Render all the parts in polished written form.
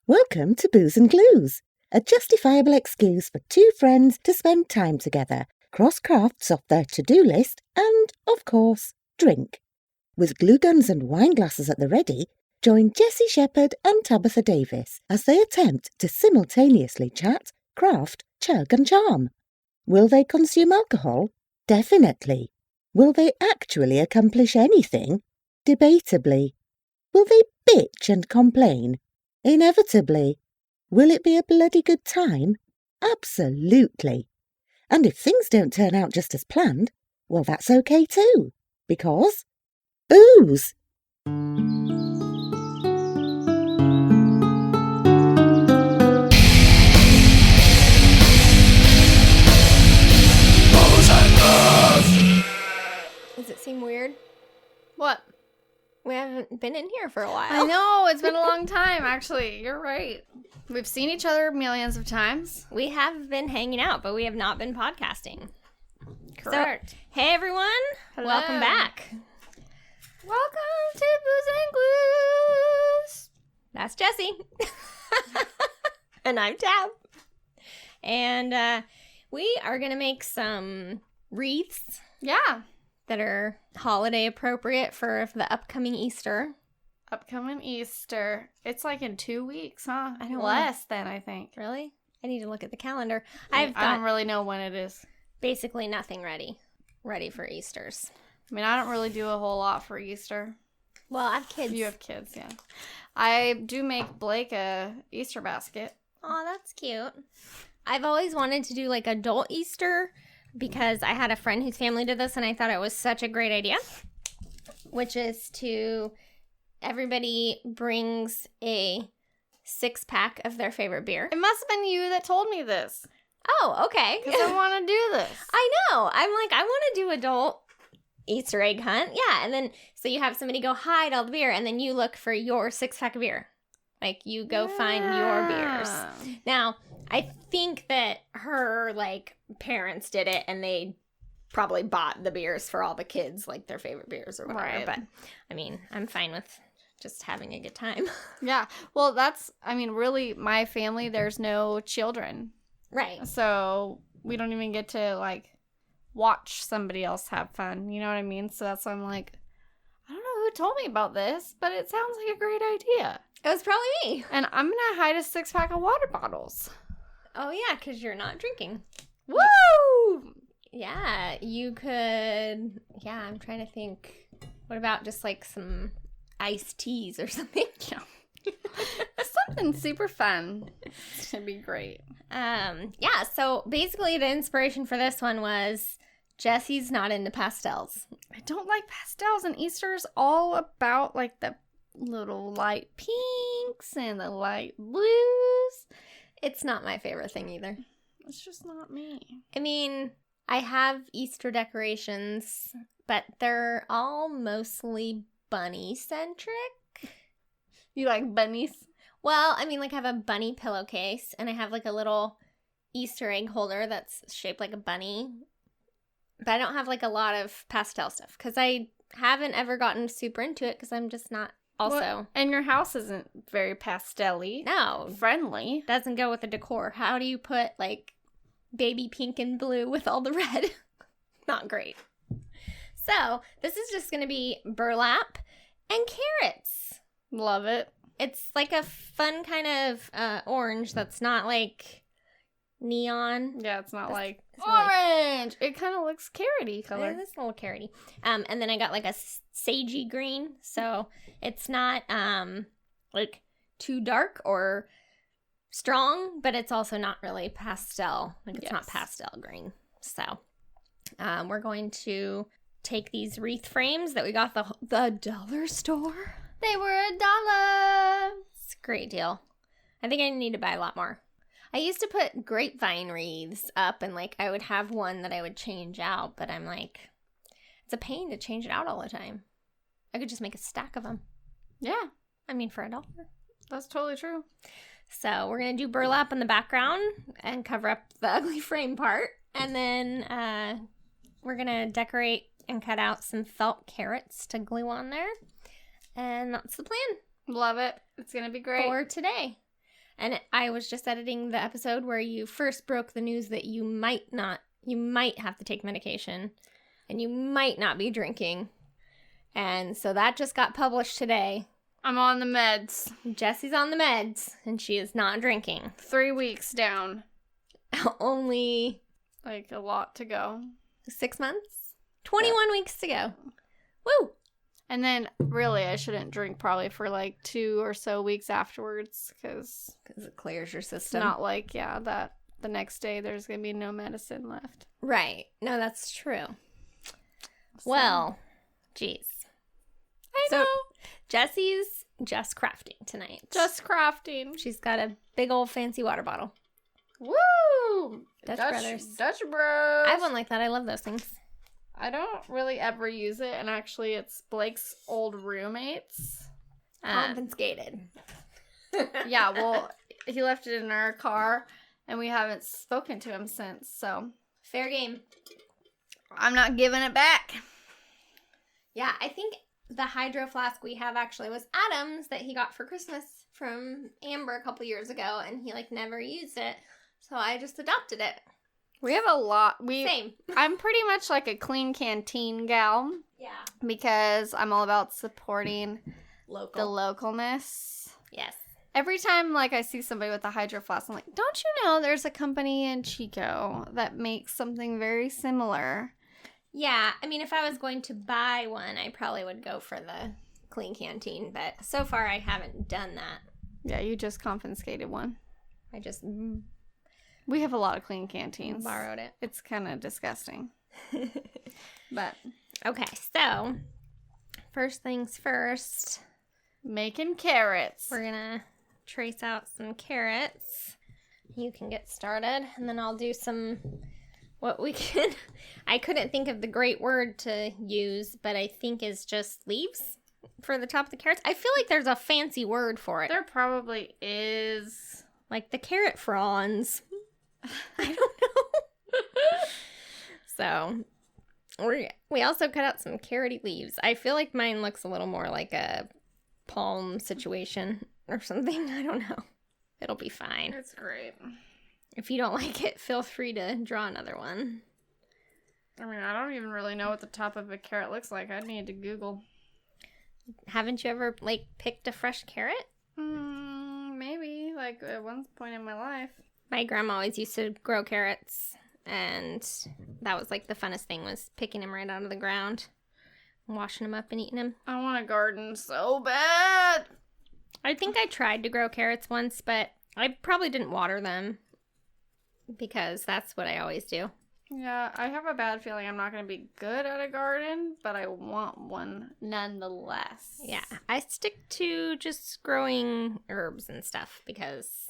Welcome to Booze and Glues, a justifiable excuse for two friends to spend time together, cross crafts off their to-do list, and, of course, drink. With glue guns and wine glasses at the ready, join Jessye Shepherd and Tabitha Davis as they attempt to simultaneously chat, craft, chug and charm. Will they consume alcohol? Definitely. Will they actually accomplish anything? Debatably. Will they bitch and complain? Inevitably. Will it be a bloody good time? Absolutely. And if things don't turn out just as planned, well, that's okay too. Because booze! Does it seem weird? What? We haven't been in here for a while. I know, it's been a long time, actually. You're right. We've seen each other millions of times. We have been hanging out, but we have not been podcasting. Correct. So, hey, everyone. Hello. Welcome back. Welcome to Booze and Glues. That's Jessye. And I'm Tab. And we are going to make some wreaths. Yeah. That are holiday appropriate for the upcoming Easter. Upcoming Easter. It's like in 2 weeks, huh? I don't Less than, I think. Really? I need to look at the calendar. I don't really know when it is. Basically nothing ready for Easters. I mean, I don't really do a whole lot for Easter. Well, I have kids. You have kids, yeah. I do make Blake a Easter basket. Oh, that's cute. I've always wanted to do like adult Easter because I had a friend whose family did this and I thought it was such a great idea, which is to everybody brings a 6-pack of their favorite beer. It must have been you that told me this. Oh, okay. Because I want to do this. I know. I'm like, I want to do adult Easter egg hunt. Yeah. And then, so you have somebody go hide all the beer and then you look for your 6-pack of beer. Like, you go find your beers. Now, I think that her, like, parents did it and they probably bought the beers for all the kids, like, their favorite beers or whatever. Right. But, I mean, I'm fine with just having a good time. Yeah. Well, that's, I mean, really, my family, there's no children. Right. So we don't even get to, like, watch somebody else have fun. You know what I mean? So that's why I'm like, I don't know who told me about this, but it sounds like a great idea. It was probably me. And I'm going to hide a 6-pack of water bottles. Oh, yeah, because you're not drinking. Woo! Yeah, you could. Yeah, I'm trying to think. What about just like some iced teas or something? Yeah. Something super fun. It's going to be great. Yeah, so basically the inspiration for this one was Jesse's not into pastels. I don't like pastels, and Easter's all about like the little light pinks and the light blues. It's not my favorite thing either. It's just not me. I mean, I have Easter decorations, but they're all mostly bunny-centric. You like bunnies? Well, I mean, like, I have a bunny pillowcase, and I have, like, a little Easter egg holder that's shaped like a bunny. But I don't have, like, a lot of pastel stuff, because I haven't ever gotten super into it, because I'm just not also. Well, and your house isn't very pastel-y. No. Friendly. Doesn't go with the decor. How do you put, like, baby pink and blue with all the red? Not great. So, this is just going to be burlap and carrots. Love it. It's like a fun kind of orange that's not like neon. Yeah, it's not like orange. It kind of looks carroty color. It's a little carroty. And then I got like a sagey green, so it's not like too dark or strong, but it's also not really pastel. Like, it's not pastel green. So we're going to take these wreath frames that we got the dollar store. They were $1. It's a great deal. I think I need to buy a lot more. I used to put grapevine wreaths up, and like I would have one that I would change out, but I'm like, it's a pain to change it out all the time. I could just make a stack of them. Yeah. I mean, for $1. That's totally true. So we're going to do burlap in the background and cover up the ugly frame part. And then we're going to decorate and cut out some felt carrots to glue on there. And that's the plan. Love it. It's going to be great. For today. And I was just editing the episode where you first broke the news that you might have to take medication and you might not be drinking. And so that just got published today. I'm on the meds. Jessie's on the meds and she is not drinking. 3 weeks down. Only Like a lot to go. 6 months? 21 weeks to go. Woo! And then really I shouldn't drink probably for like 2 or so weeks afterwards because it clears your it's system. not like, that the next day there's going to be no medicine left. Right. No, that's true. So. Well, geez. I know. Jessie's just crafting tonight. Just crafting. She's got a big old fancy water bottle. Woo! Dutch Brothers. Dutch Bros. I have one like that. I love those things. I don't really ever use it, and actually it's Blake's old roommates. Confiscated. Yeah, well, he left it in our car, and we haven't spoken to him since, so. Fair game. I'm not giving it back. Yeah, I think the hydro flask we have actually was Adam's that he got for Christmas from Amber a couple years ago, and he never used it, so I just adopted it. We have a lot. Same. I'm pretty much like a clean canteen gal. Yeah. Because I'm all about supporting Local. the localness. Yes. Every time I see somebody with a hydro flask, I'm like, don't you know there's a company in Chico that makes something very similar? Yeah, I mean, if I was going to buy one, I probably would go for the clean canteen, but so far I haven't done that. Yeah, you just confiscated one. I just We have a lot of clean canteens. borrowed it. It's kind of disgusting. But Okay, so first things first, making carrots. we're gonna trace out some carrots. You can get started, and then I'll do I couldn't think of the great word to use, but I think is just leaves for the top of the carrots. I feel like there's a fancy word for it. There probably is. Like the carrot fronds. I don't know. So, we also cut out some carroty leaves. I feel like mine looks a little more like a palm situation or something. I don't know. It'll be fine. It's great. If you don't like it, feel free to draw another one. I mean, I don't even really know what the top of a carrot looks like. I'd need to Google. Haven't you ever, picked a fresh carrot? Maybe, at one point in my life. My grandma always used to grow carrots, and that was, the funnest thing was picking them right out of the ground, washing them up and eating them. I want a garden so bad. I think I tried to grow carrots once, but I probably didn't water them because that's what I always do. Yeah, I have a bad feeling I'm not going to be good at a garden, but I want one nonetheless. Yeah, I stick to just growing herbs and stuff because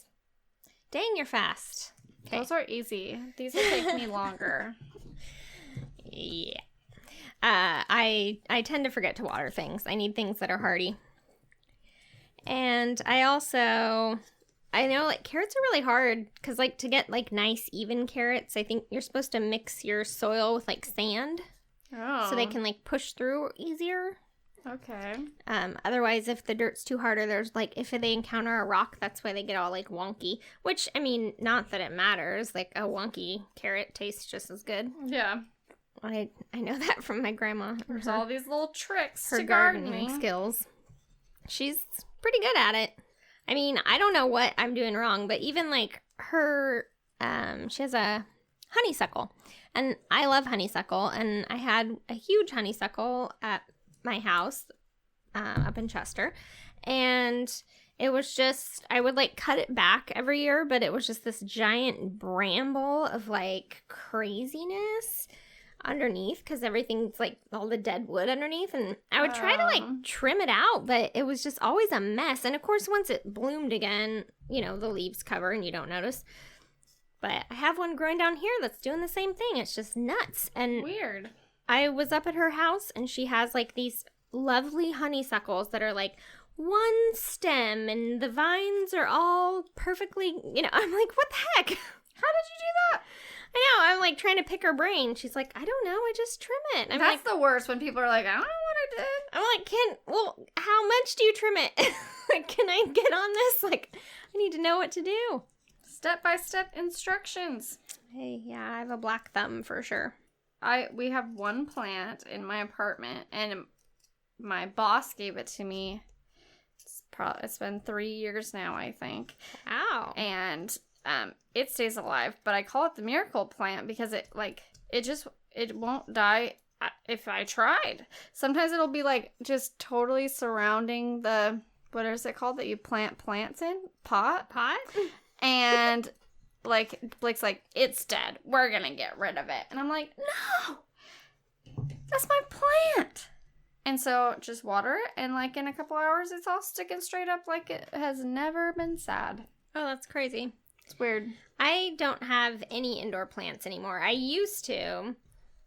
dang, you're fast. Okay. Those are easy. These will take me longer. Yeah. I tend to forget to water things. I need things that are hardy. And I know carrots are really hard because to get nice even carrots, I think you're supposed to mix your soil with sand Oh. so they can push through easier. Okay. Otherwise, if the dirt's too hard or there's if they encounter a rock, that's why they get all wonky. Which, I mean, not that it matters. A wonky carrot tastes just as good. Yeah. I know that from my grandma. There's all these little tricks her to gardening gardening. skills. She's pretty good at it. I mean, I don't know what I'm doing wrong, but even her, she has a honeysuckle, and I love honeysuckle, and I had a huge honeysuckle at my house up in Chester, and it was just, I would cut it back every year, but it was just this giant bramble of craziness underneath because everything's all the dead wood underneath, and I would try to trim it out, but it was just always a mess. And of course, once it bloomed again, the leaves cover and you don't notice. But I have one growing down here that's doing the same thing. It's just nuts. And weird. I was up at her house, and she has these lovely honeysuckles that are one stem, and the vines are all perfectly, I'm what the heck? How did you do that? I know, I'm trying to pick her brain. She's I don't know, I just trim it. I'm That's the worst when people are I don't know what I did. I'm how much do you trim it? Can I get on this? I need to know what to do. Step-by-step instructions. Hey, yeah, I have a black thumb for sure. We have one plant in my apartment, and my boss gave it to me. It's been 3 years now, I think. Wow. And it stays alive, but I call it the miracle plant because it won't die if I tried. Sometimes it'll be like just totally surrounding the, what is it called that you plant plants in? Pot? And like Blake's like, it's dead. We're gonna get rid of it. And I'm like, no, that's my plant. And so just water it, and like in a couple hours, it's all sticking straight up like it has never been sad. Oh, that's crazy. It's weird. I don't have any indoor plants anymore. I used to.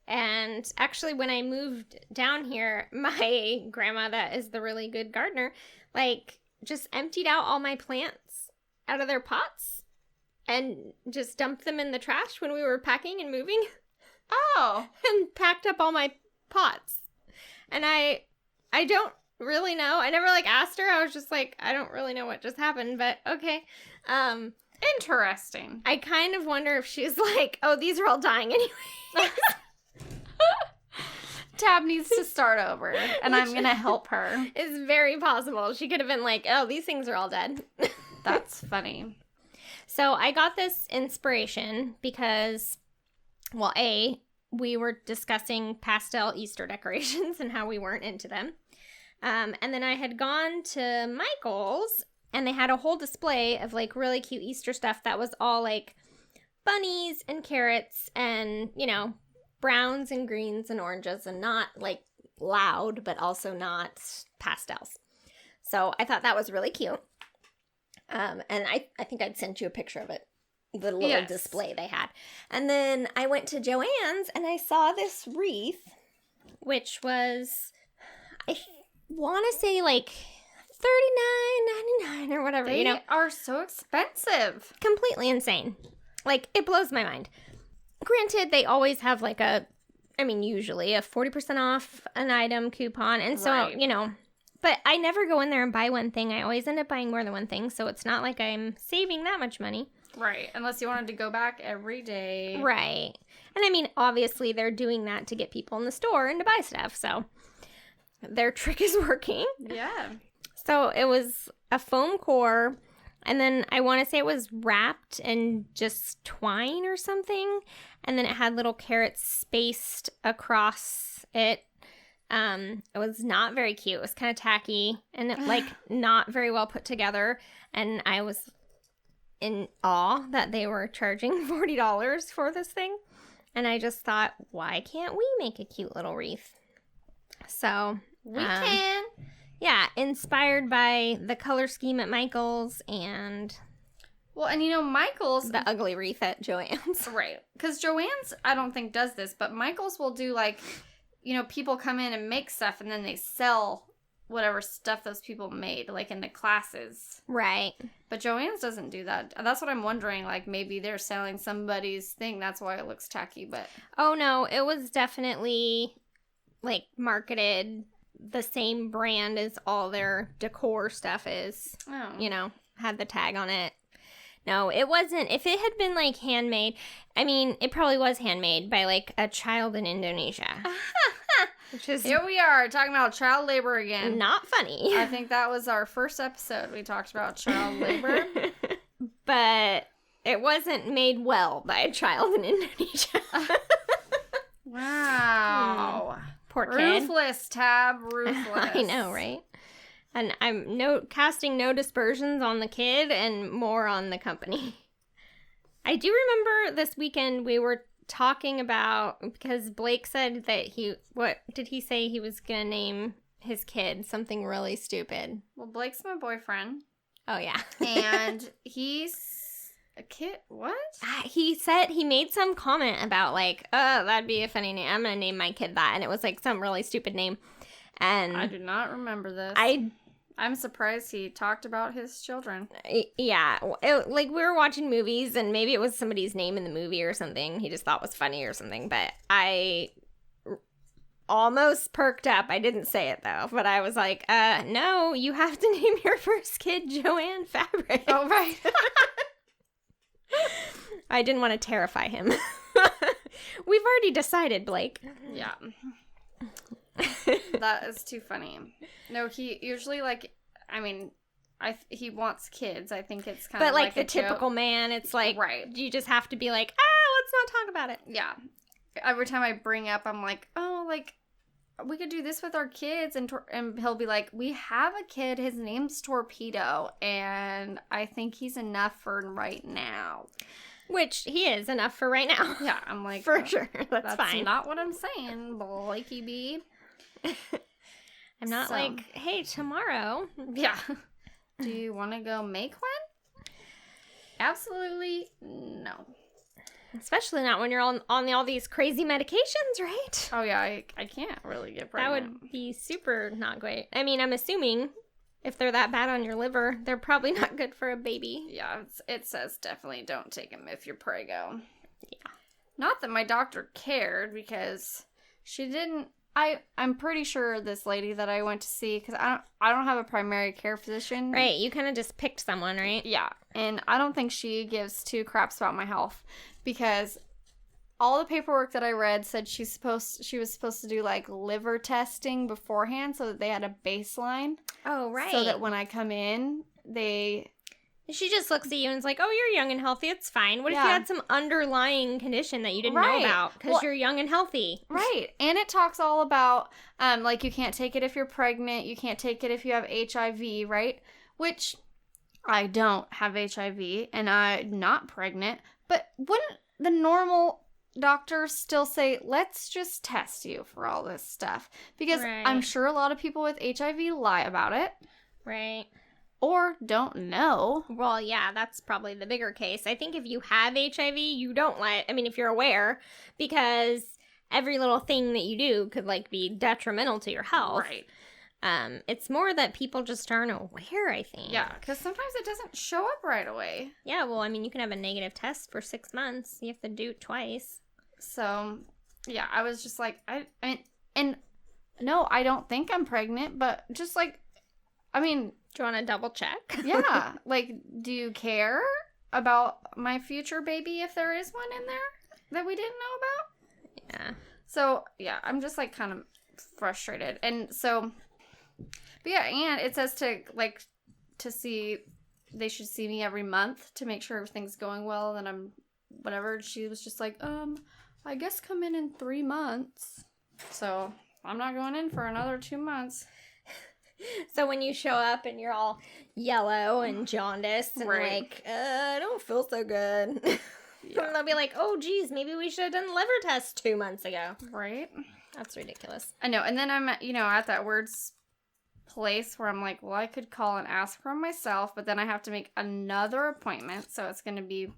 And actually, when I moved down here, my grandma, that is the really good gardener, like just emptied out all my plants out of their pots and just dumped them in the trash when we were packing and moving. Oh. And packed up all my pots. And I don't really know. I never like asked her. I was just like, I don't really know what just happened, but okay. Interesting. I kind of wonder if she's like, oh, these are all dying anyway. Tab needs to start over, and I'm gonna help her. It's very possible. She could have been like, oh, these things are all dead. That's funny. So I got this inspiration because, well, we were discussing pastel Easter decorations and how we weren't into them. And then I had gone to Michael's, and they had a whole display of like really cute Easter stuff that was all like bunnies and carrots and, you know, browns and greens and oranges, and not like loud, but also not pastels. So I thought that was really cute. And I think I'd sent you a picture of it, the little display they had. And then I went to Joann's and I saw this wreath, which was, I want to say like $39.99 or whatever. They are so expensive. Completely insane. Like, it blows my mind. Granted, they always have like usually a 40% off an item coupon. And so, right. You know, but I never go in there and buy one thing. I always end up buying more than one thing. So it's not like I'm saving that much money. Right. Unless you wanted to go back every day. Right. And I mean, obviously they're doing that to get people in the store and to buy stuff. So their trick is working. Yeah. So it was a foam core. And then I want to say it was wrapped in just twine or something. And then it had little carrots spaced across it. It was not very cute. It was kind of tacky and like not very well put together. And I was in awe that they were charging $40 for this thing. And I just thought, why can't we make a cute little wreath? So we can. Yeah, inspired by the color scheme at Michael's and... Well, and you know, Michael's... the ugly wreath at Joann's. Right. Because Joann's, I don't think, does this, but Michael's will do, like, you know, people come in and make stuff, and then they sell whatever stuff those people made, like, in the classes. Right. But Joann's doesn't do that. That's what I'm wondering. Like, maybe they're selling somebody's thing. That's why it looks tacky, but... Oh, no. It was definitely, like, marketed... the same brand as all their decor stuff is. Oh. You know, had the tag on it. No, it wasn't. If it had been like handmade, I mean, it probably was handmade by like a child in Indonesia. Which is here we are talking about child labor again. Not funny. I think that was our first episode. We talked about child labor. But it wasn't made well by a child in Indonesia. Wow. Poor kid. Ruthless, Tab. Ruthless. I know, right? And I'm casting no dispersions on the kid and more on the company. I do remember this weekend we were talking about, because Blake said that what did he say he was going to name his kid? Something really stupid. Well, Blake's my boyfriend. Oh, yeah. And he's a kid. What? He said he made some comment about like, oh, that'd be a funny name. I'm going to name my kid that. And it was like some really stupid name. And I do not remember this. I'm surprised he talked about his children. Yeah. Like we were watching movies and maybe it was somebody's name in the movie or something he just thought was funny or something. But I almost perked up. I didn't say it, though. But I was like, no, you have to name your first kid Joanne Fabric. Oh, right. I didn't want to terrify him. We've already decided, Blake. Yeah. That is too funny. No, he usually, like, I mean, he wants kids. I think it's kind of like the typical joke. Man, it's like, right. You just have to be like, let's not talk about it. Yeah. Every time I bring up, I'm like, oh, like, we could do this with our kids. And he'll be like, we have a kid. His name's Torpedo. And I think he's enough for right now. Which he is enough for right now. Yeah, I'm like, for sure. That's fine. That's not what I'm saying, Blakey B. I'm not like, hey, tomorrow. Yeah. Do you want to go make one? Absolutely no. Especially not when you're on all these crazy medications, right? Oh, yeah, I can't really get pregnant. That would be super not great. I mean, I'm assuming if they're that bad on your liver, they're probably not good for a baby. Yeah, it says definitely don't take them if you're prego. Yeah. Not that my doctor cared, because she didn't... I'm pretty sure this lady that I went to see, because I don't have a primary care physician. Right, you kind of just picked someone, right? Yeah, and I don't think she gives two craps about my health, because all the paperwork that I read said she was supposed to do, like, liver testing beforehand so that they had a baseline. Oh, right. So that when I come in, She just looks at you and is like, oh, you're young and healthy. It's fine. What if you had some underlying condition that you didn't know about because you're young and healthy? Right. And it talks all about, like, you can't take it if you're pregnant. You can't take it if you have HIV, right? Which I don't have HIV and I'm not pregnant. But wouldn't the normal doctor still say, let's just test you for all this stuff? Because I'm sure a lot of people with HIV lie about it. Right. Or don't know. Well, yeah, that's probably the bigger case. I think if you have HIV, you don't lie. I mean, if you're aware, because every little thing that you do could, like, be detrimental to your health. Right. It's more that people just aren't aware, I think. Yeah, because sometimes it doesn't show up right away. Yeah, well, I mean, you can have a negative test for 6 months. You have to do it twice. So, yeah, I was just like, and no, I don't think I'm pregnant, but just like, I mean... Do you want to double check? Yeah. Like, do you care about my future baby if there is one in there that we didn't know about? Yeah. So, yeah, I'm just, like, kind of frustrated. And so, but yeah, and it says to see, they should see me every month to make sure everything's going well, and I'm, whatever. She was just like, I guess come in 3 months. So, I'm not going in for another 2 months. So when you show up and you're all yellow and jaundiced and like, I don't feel so good. Yeah. And they'll be like, oh, geez, maybe we should have done liver tests 2 months ago. Right? That's ridiculous. I know. And then I'm, at that weird place where I'm like, well, I could call and ask for myself, but then I have to make another appointment. So it's going to be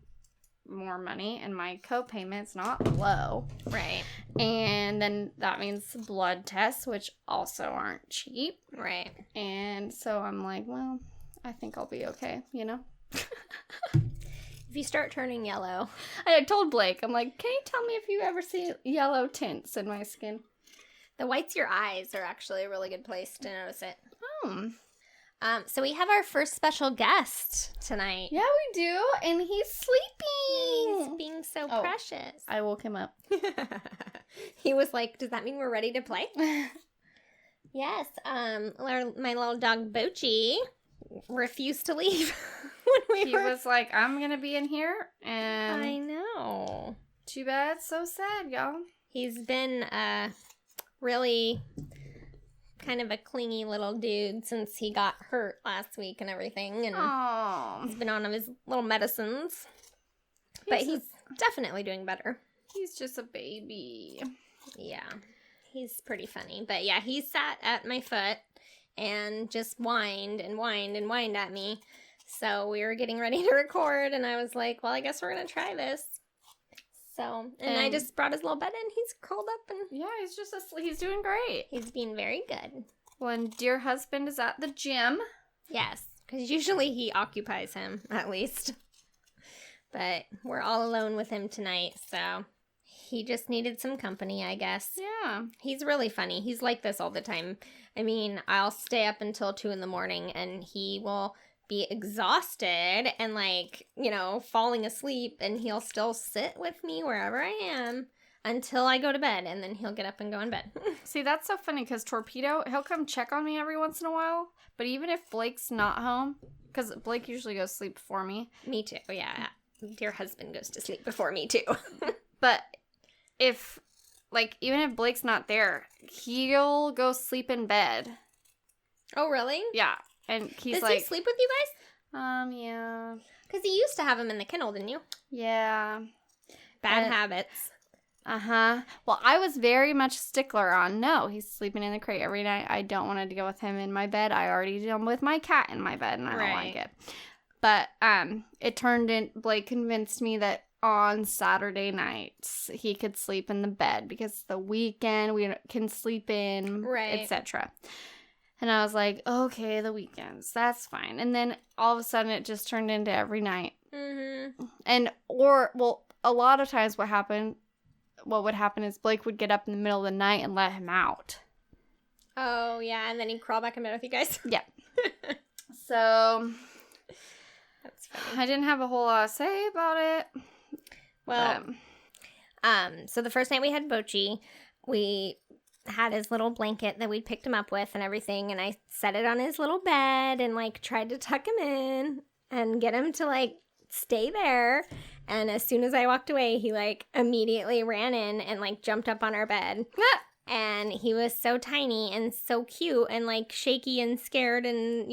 more money and my co-payment's not low. Right. And then that means blood tests, which also aren't cheap. Right. And so I'm like, well, I think I'll be okay, If you start turning yellow. I told Blake, I'm like, can you tell me if you ever see yellow tints in my skin? The whites of your eyes are actually a really good place to notice it. Oh. So we have our first special guest tonight. Yeah, we do. And he's sleeping. He's being so precious. I woke him up. He was like, does that mean we're ready to play? Yes. My little dog Bochy refused to leave when He was like, I'm going to be in here. And I know. Too bad. So sad, y'all. He's been really... kind of a clingy little dude since he got hurt last week and everything, and he's been on his little medicines, but he's definitely doing better. He's just a baby. Yeah, he's pretty funny, but yeah, he sat at my foot and just whined and whined and whined at me, so we were getting ready to record, and I was like, well, I guess we're gonna try this. So, and I just brought his little bed in. He's curled up and... Yeah, he's just asleep. He's doing great. He's being very good. Well, and dear husband is at the gym. Yes, because usually he occupies him, at least. But we're all alone with him tonight, so He just needed some company, I guess. Yeah. He's really funny. He's like this all the time. I mean, I'll stay up until 2 a.m. and he will be exhausted and like, falling asleep, and he'll still sit with me wherever I am until I go to bed, and then he'll get up and go in bed. See, that's so funny because Torpedo, he'll come check on me every once in a while, but even if Blake's not home, because Blake usually goes to sleep before me. Me too, yeah. Dear husband goes to sleep before me too. But if, like, even if Blake's not there, he'll go sleep in bed. Oh, really? Yeah. And he's Does like... he sleep with you guys? Yeah. Because you used to have him in the kennel, didn't you? Yeah. Bad habits. Uh-huh. Well, I was very much stickler on, no, he's sleeping in the crate every night. I don't want to deal with him in my bed. I already deal with my cat in my bed, and I don't like it. But it turned in, Blake convinced me that on Saturday nights he could sleep in the bed because the weekend we can sleep in, etc. And I was like, okay, the weekends, that's fine. And then all of a sudden it just turned into every night. Mm-hmm. And, a lot of times what would happen is Blake would get up in the middle of the night and let him out. Oh, yeah, and then he'd crawl back in bed with you guys? Yeah. So, that's funny. I didn't have a whole lot to say about it. Well, so the first night we had Bochy, we had his little blanket that we picked him up with and everything, and I set it on his little bed and, like, tried to tuck him in and get him to, like, stay there. And as soon as I walked away, he, like, immediately ran in and, like, jumped up on our bed. And he was so tiny and so cute and, like, shaky and scared and,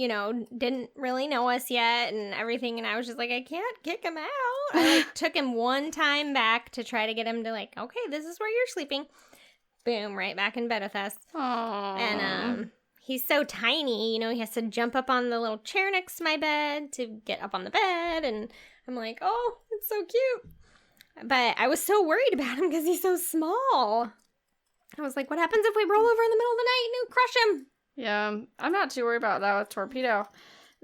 didn't really know us yet and everything. And I was just like, I can't kick him out. I, like, took him one time back to try to get him to, like, okay, this is where you're sleeping. Boom, right back in bed with us. Aww. And he's so tiny, he has to jump up on the little chair next to my bed to get up on the bed. And I'm like, oh, it's so cute. But I was so worried about him because he's so small. I was like, what happens if we roll over in the middle of the night and you crush him? Yeah, I'm not too worried about that with Torpedo.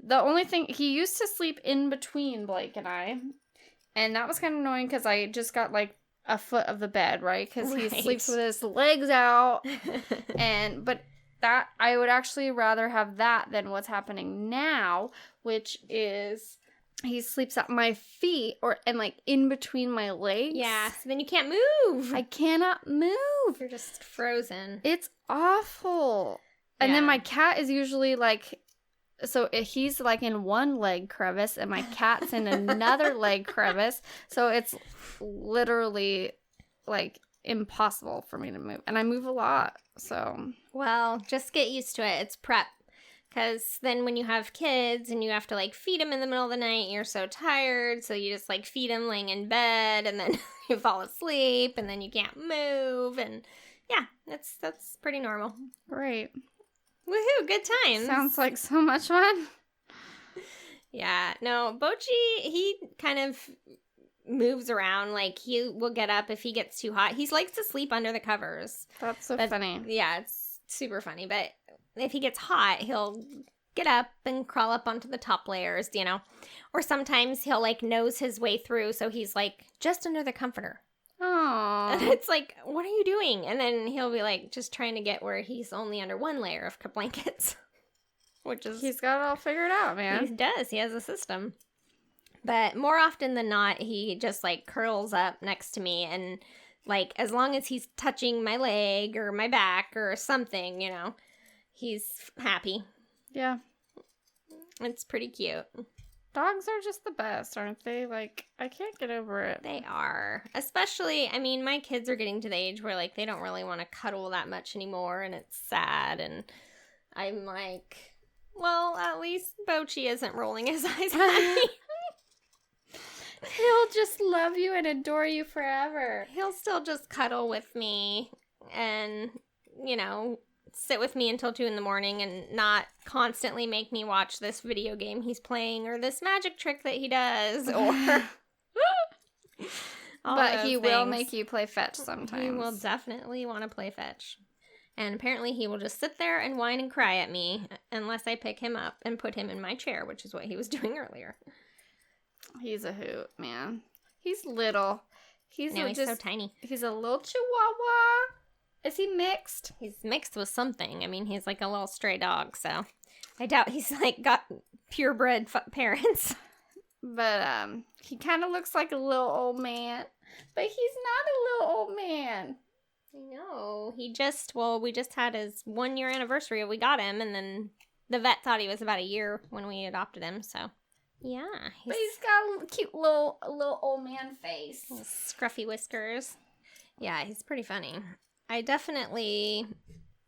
The only thing, he used to sleep in between Blake and I. And that was kind of annoying because I just got, like, a foot of the bed, right? Because he sleeps with his legs out. But that, I would actually rather have that than what's happening now, which is he sleeps at my feet and like in between my legs. Yeah, so then you can't move. I cannot move. You're just frozen. It's awful. And then my cat is usually like, so he's like in one leg crevice and my cat's in another leg crevice. So it's literally like impossible for me to move. And I move a lot. So, well, just get used to it. It's prep. Because then when you have kids and you have to, like, feed them in the middle of the night, you're so tired, so you just, like, feed them laying in bed, and then you fall asleep, and then you can't move, and, yeah, that's pretty normal. Right. Woohoo, good times. Sounds like so much fun. Yeah, no, Bochy, he kind of moves around. Like, he will get up if he gets too hot. He likes to sleep under the covers. That's so funny. Yeah, it's super funny, but if he gets hot, he'll get up and crawl up onto the top layers, Or sometimes he'll, like, nose his way through, so he's, like, just under the comforter. Aww. And it's like, what are you doing? And then he'll be, like, just trying to get where he's only under one layer of blankets. Which is... He's got it all figured out, man. He does. He has a system. But more often than not, he just, like, curls up next to me and, like, as long as he's touching my leg or my back or something, he's happy. Yeah. It's pretty cute. Dogs are just the best, aren't they? Like, I can't get over it. They are. Especially, I mean, my kids are getting to the age where, like, they don't really want to cuddle that much anymore, and it's sad, and I'm like, well, at least Bochy isn't rolling his eyes at me. He'll just love you and adore you forever. He'll still just cuddle with me and, sit with me until 2 a.m. and not constantly make me watch this video game he's playing or this magic trick that he does or but he will make you play fetch sometimes. He will definitely want to play fetch. And apparently he will just sit there and whine and cry at me unless I pick him up and put him in my chair, which is what he was doing earlier. He's a hoot, man. He's little. He's He's so tiny. He's a little Chihuahua. Is he mixed? He's mixed with something. I mean, he's like a little stray dog, so I doubt he's like got purebred parents. But he kind of looks like a little old man. But he's not a little old man. I know. We just had his 1 year anniversary. We got him, and then the vet thought he was about a year when we adopted him, so yeah. But he's got a cute little old man face. Scruffy whiskers. Yeah, he's pretty funny. I definitely,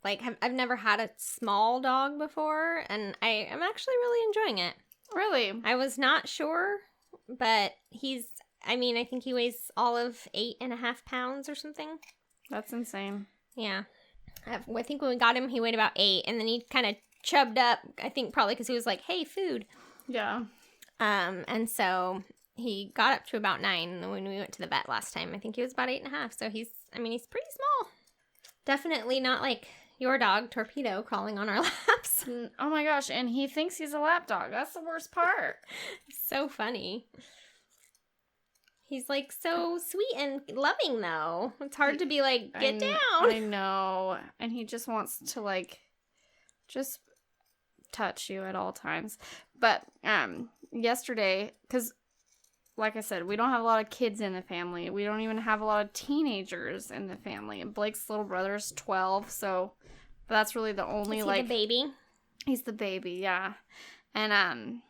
I've never had a small dog before, and I am actually really enjoying it. Really? I was not sure, but I think he weighs all of 8.5 pounds or something. That's insane. Yeah. I think when we got him, he weighed about 8, and then he kind of chubbed up, I think probably because he was like, hey, food. Yeah. And so he got up to about 9 when we went to the vet last time. I think he was about 8.5, so he's pretty small. Definitely not like your dog, Torpedo, crawling on our laps. Oh my gosh, and he thinks he's a lap dog. That's the worst part. So funny. He's like so sweet and loving though. It's hard to be like, get down. I know. And he just wants to just touch you at all times. But yesterday, because like I said, we don't have a lot of kids in the family. We don't even have a lot of teenagers in the family. And Blake's little brother's 12, so that's really the only Is he the baby? He's the baby, yeah. And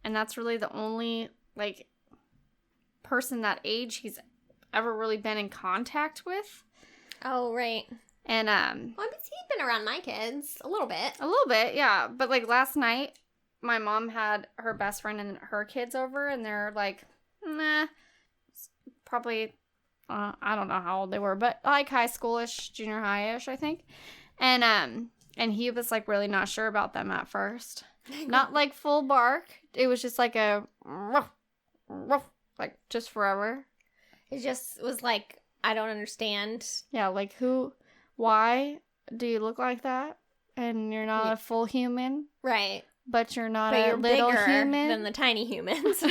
that's really the only person that age he's ever really been in contact with. Oh, right. And well, he's been around my kids a little bit, yeah. But last night, my mom had her best friend and her kids over, and they're probably I don't know how old they were, but high schoolish, junior high-ish, I think. And he was really not sure about them at first. Not full bark. It was just a ruff, ruff, just forever. It just was I don't understand. Yeah, why do you look like that? And you're not a full human? Right. But you're not a little human? Than the tiny humans.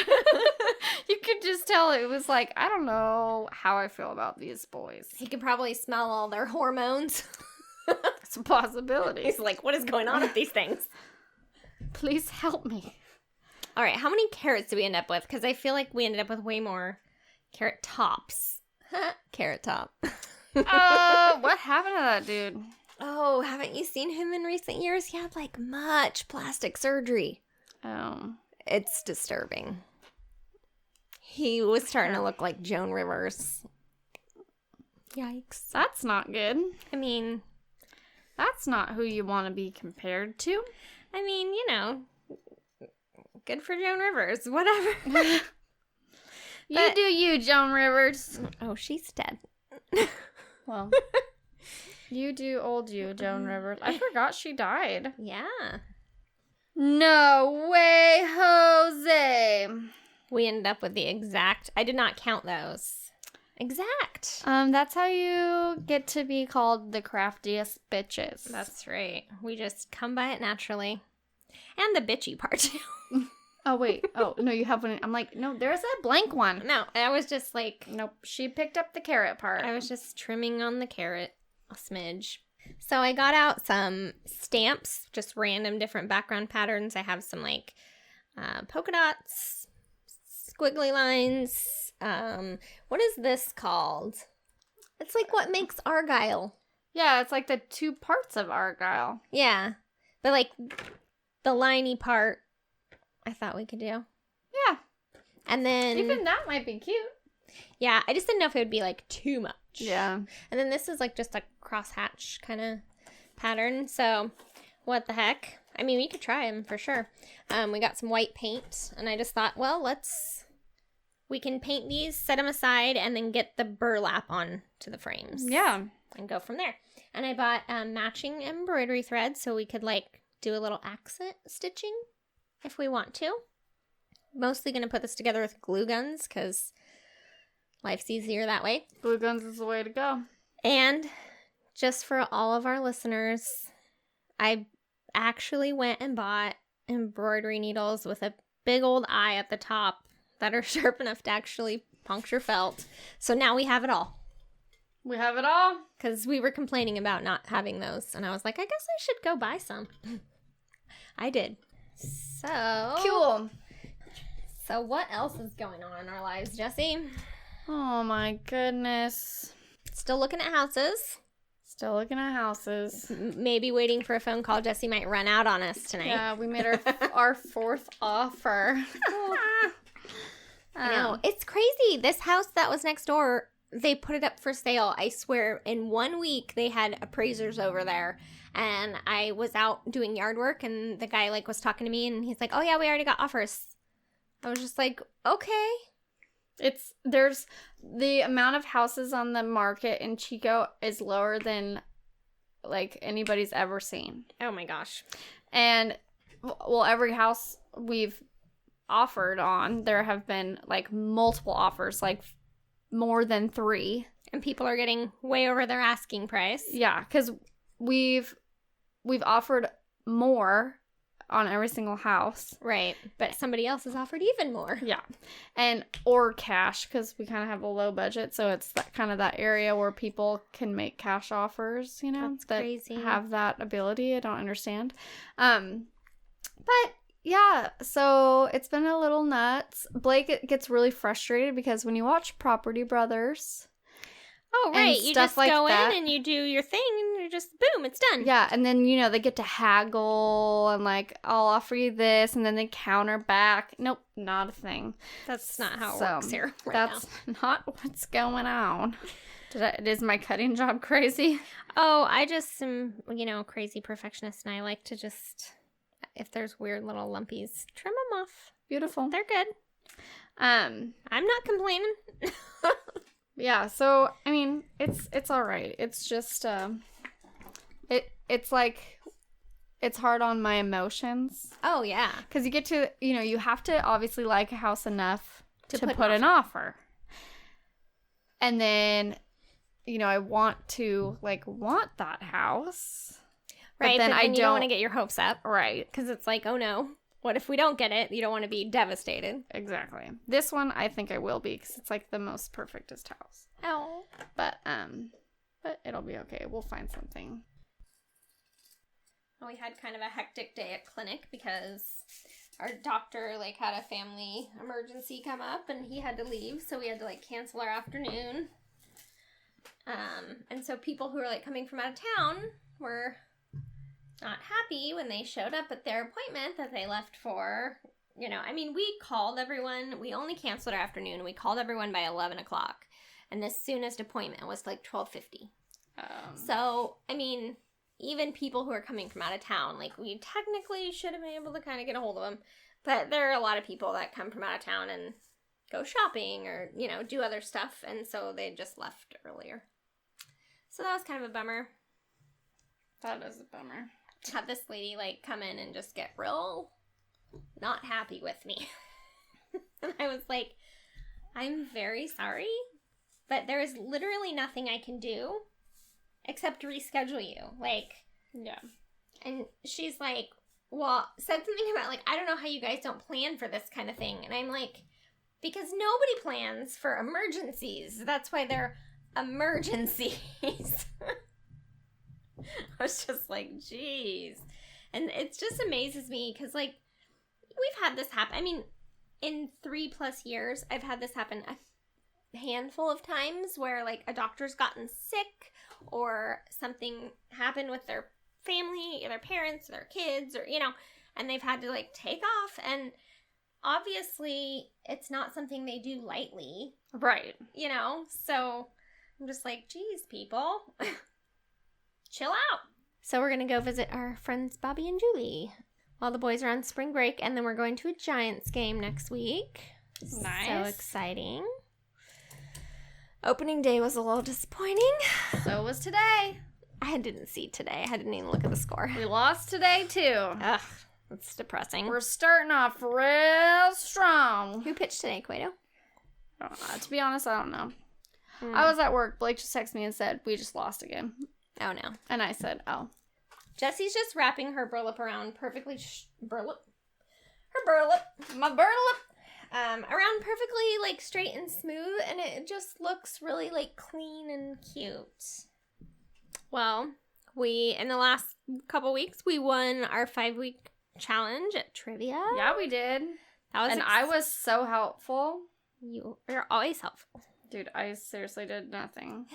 You could just tell it was I don't know how I feel about these boys. He could probably smell all their hormones. It's a possibility. He's what is going on with these things? Please help me. All right, how many carrots did we end up with? Because I feel we ended up with way more carrot tops. Carrot top. What happened to that dude? Oh, haven't you seen him in recent years? He had much plastic surgery. Oh. It's disturbing. He was starting to look like Joan Rivers. Yikes. That's not good. I mean, that's not who you want to be compared to. I mean, good for Joan Rivers. Whatever. You do you, Joan Rivers. Oh, she's dead. Well, you do old you, Joan Rivers. I forgot she died. Yeah. No way, Jose. We ended up with the exact. I did not count those. Exact. That's how you get to be called the craftiest bitches. That's right. We just come by it naturally. And the bitchy part, too. Oh, wait. Oh, no, you have one. I'm no, there's a blank one. No, I was just nope, she picked up the carrot part. I was just trimming on the carrot a smidge. So I got out some stamps, just random different background patterns. I have some polka dots, squiggly lines. What is this called? It's what makes Argyle. Yeah, it's the two parts of Argyle. Yeah, but the liney part, I thought we could do. Yeah. And then even that might be cute. Yeah, I just didn't know if it would be too much. Yeah. And then this is just a crosshatch kind of pattern. So what the heck? I mean, we could try them for sure. We got some white paint, and I just thought, well, we can paint these, set them aside, and then get the burlap on to the frames. Yeah. And go from there. And I bought matching embroidery thread so we could do a little accent stitching if we want to. Mostly going to put this together with glue guns because life's easier that way. Glue guns is the way to go. And just for all of our listeners, I actually went and bought embroidery needles with a big old eye at the top that are sharp enough to actually puncture felt. So now we have it all. We have it all. Because we were complaining about not having those. And I was like, I guess I should go buy some. I did. So. Cool. So what else is going on in our lives, Jessye? Oh my goodness. Still looking at houses. Still looking at houses. Maybe waiting for a phone call. Jessye might run out on us tonight. Yeah, we made our fourth offer. I know. It's crazy. This house that was next door, they put it up for sale. I swear, in 1 week, they had appraisers over there. And I was out doing yard work, and the guy, like, was talking to me, and he's like, oh, yeah, we already got offers. I was just like, okay. There's the amount of houses on the market in Chico is lower than, like, anybody's ever seen. Oh, my gosh. And, well, every house we've offered on, there have been, like, multiple offers, like, more than 3. And people are getting way over their asking price. Yeah, because we've offered more on every single house. Right. But somebody else has offered even more. Yeah. Or cash, because we kind of have a low budget. So it's that kind of that area where people can make cash offers, you know, That's crazy. Have that ability. I don't understand. But yeah, so it's been a little nuts. Blake gets really frustrated because when you watch Property Brothers. Oh, right. You just like go that. in and you do your thing and you just, boom, it's done. Yeah, and then, you know, they get to haggle and, like, I'll offer you this, and then they counter back. Nope, not a thing. That's not how it works here That's not what's going on. Is my cutting job crazy? Oh, I just am, you know, a crazy perfectionist, and I like to just, if there's weird little lumpies, trim them off. Beautiful. They're good. I'm not complaining. Yeah, so I mean, it's all right. It's just it's like it's hard on my emotions. Oh yeah, because you get to, you know, you have to obviously like a house enough to put an offer, and then, you know, I want that house, right? But then I you don't want to get your hopes up, right? Because it's like, oh no. What if we don't get it? You don't want to be devastated. Exactly. This one, I think I will be, because it's like the most perfectest house. Oh. But it'll be okay. We'll find something. We had kind of a hectic day at clinic because our doctor, like, had a family emergency come up and he had to leave, so we had to, like, cancel our afternoon. And so people who were, like, coming from out of town were not happy when they showed up at their appointment that they left for. You know, I mean, we called everyone. We only canceled our afternoon. We called everyone by 11 o'clock. And the soonest appointment was like 12:50. So, I mean, even people who are coming from out of town, like, we technically should have been able to kind of get a hold of them. But there are a lot of people that come from out of town and go shopping or, you know, do other stuff. And so they just left earlier. So that was kind of a bummer. That is a bummer. Had this lady, like, come in and just get real not happy with me. And I was like, I'm very sorry, but there is literally nothing I can do except reschedule you. Like, yeah. And she's like, well, said something about, like, I don't know how you guys don't plan for this kind of thing. And I'm like, because nobody plans for emergencies. That's why they're emergencies. I was just like, geez. And it just amazes me because, like, we've had this happen. I mean, in 3+ years, I've had this happen a handful of times where, like, a doctor's gotten sick or something happened with their family, their parents, their kids, or, you know, and they've had to, like, take off. And obviously, it's not something they do lightly. Right. You know? So I'm just like, geez, people. Chill out. So we're going to go visit our friends Bobby and Julie while the boys are on spring break, and then we're going to a Giants game next week. Nice. So exciting. Opening day was a little disappointing. So was today. I didn't see today. I didn't even look at the score. We lost today, too. Ugh, that's depressing. We're starting off real strong. Who pitched today, Cueto? To be honest, I don't know. I was at work. Blake just texted me and said, we just lost a game. Oh, no. And I said, oh. Jessie's just wrapping her burlap around perfectly. Burlap? Her burlap. My burlap. around perfectly, like, straight and smooth, and it just looks really, like, clean and cute. Well, in the last couple weeks, we won our 5-week challenge at trivia. Yeah, we did. I was so helpful. You're always helpful. Dude, I seriously did nothing.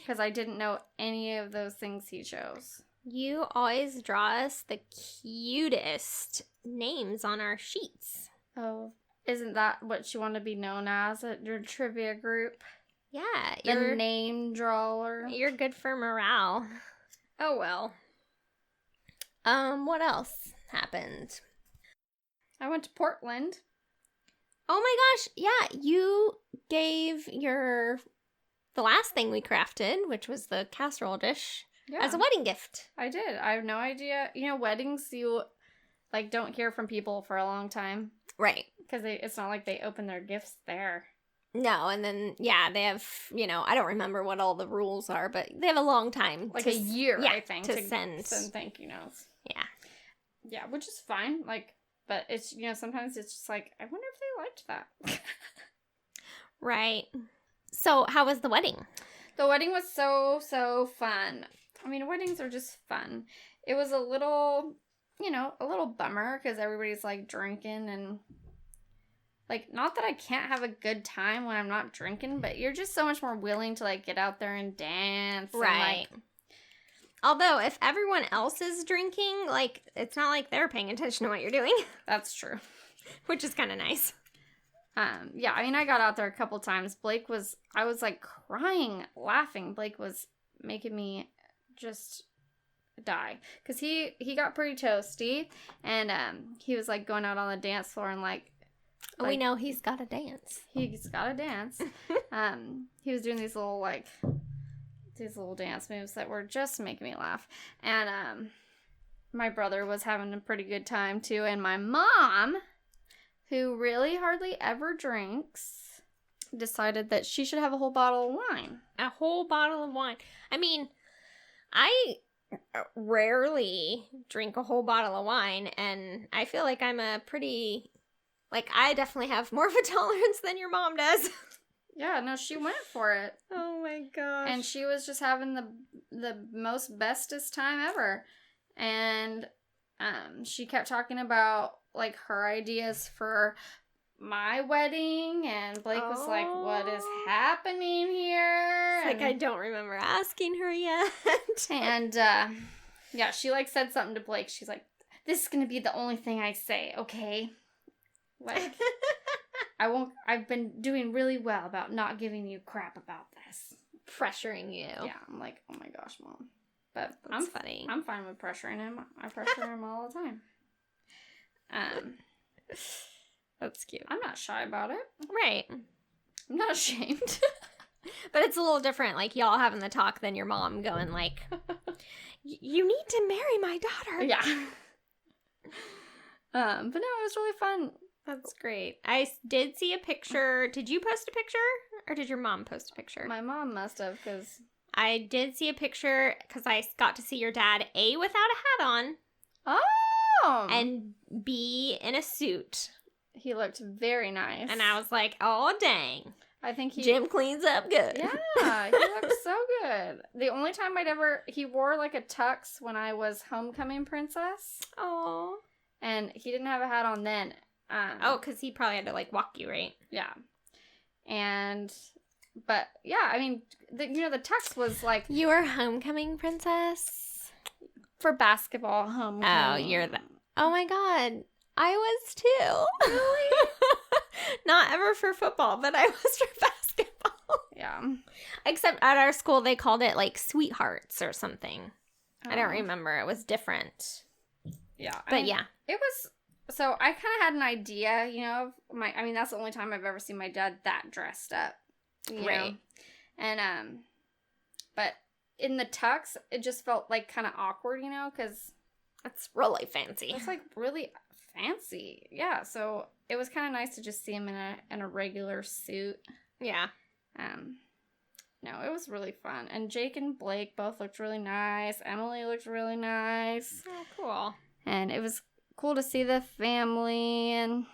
Because I didn't know any of those things he chose. You always draw us the cutest names on our sheets. Oh, isn't that what you want to be known as at your trivia group? Yeah. The name drawer. You're good for morale. Oh, well. What else happened? I went to Portland. Oh my gosh, yeah, you gave the last thing we crafted, which was the casserole dish, as a wedding gift. I did. I have no idea. You know, weddings, you, like, don't hear from people for a long time. Right. Because it's not like they open their gifts there. No, and then, yeah, they have, I don't remember what all the rules are, but they have a long time. Like a year, I think, to send thank you notes. Yeah. Yeah, which is fine, like... But it's, sometimes it's just like, I wonder if they liked that. Right. So, how was the wedding? The wedding was so, so fun. I mean, weddings are just fun. It was a little bummer because everybody's, like, drinking and, like, not that I can't have a good time when I'm not drinking, but you're just so much more willing to, like, get out there and dance. Right. And, like, although, if everyone else is drinking, like, it's not like they're paying attention to what you're doing. That's true. Which is kind of nice. Yeah, I mean, I got out there a couple times. I was, like, crying, laughing. Blake was making me just die. Because he got pretty toasty, and he was, like, going out on the dance floor and, like... We know he's got to dance. He's got to dance. He was doing these little dance moves that were just making me laugh. And my brother was having a pretty good time too. And my mom, who really hardly ever drinks, decided that she should have a whole bottle of wine. A whole bottle of wine. I mean, I rarely drink a whole bottle of wine, and I feel like I'm I definitely have more of a tolerance than your mom does. Yeah, no, she went for it. Oh my gosh. And she was just having the most bestest time ever. And she kept talking about, like, her ideas for my wedding, and Blake was like, what is happening here? It's like, I don't remember asking her yet. And, yeah, she, like, said something to Blake. She's like, this is gonna be the only thing I say, okay? Like... I've been doing really well about not giving you crap about this. Pressuring you. Yeah, I'm like, oh my gosh, Mom. But That's funny. I'm fine with pressuring him. I pressure him all the time. That's cute. I'm not shy about it. Right. I'm not ashamed. But it's a little different, like, y'all having the talk than your mom going, like, you need to marry my daughter. Yeah. But no, it was really fun. That's great. I did see a picture. Did you post a picture? Or did your mom post a picture? My mom must have, because... I did see a picture, because I got to see your dad, A, without a hat on. Oh! And B, in a suit. He looked very nice. And I was like, oh, dang. I think Jim cleans up good. Yeah, he looked so good. The only time he wore, like, a tux when I was homecoming princess. Oh. And he didn't have a hat on then. Because he probably had to, like, walk you, right? Yeah. But, yeah, I mean, the tux was, like... You were homecoming princess? For basketball homecoming. Oh, you're the... Oh, my God. I was, too. Really? Not ever for football, but I was for basketball. Yeah. Except at our school, they called it, like, sweethearts or something. I don't remember. It was different. Yeah. But, yeah. It was... So I kind of had an idea, of that's the only time I've ever seen my dad that dressed up. You know? And, but in the tux, it just felt, like, kind of awkward, because... It's really fancy. It's, like, really fancy. Yeah, so it was kind of nice to just see him in a regular suit. Yeah. No, it was really fun. And Jake and Blake both looked really nice. Emily looked really nice. Oh, cool. And it was... cool to see the family, and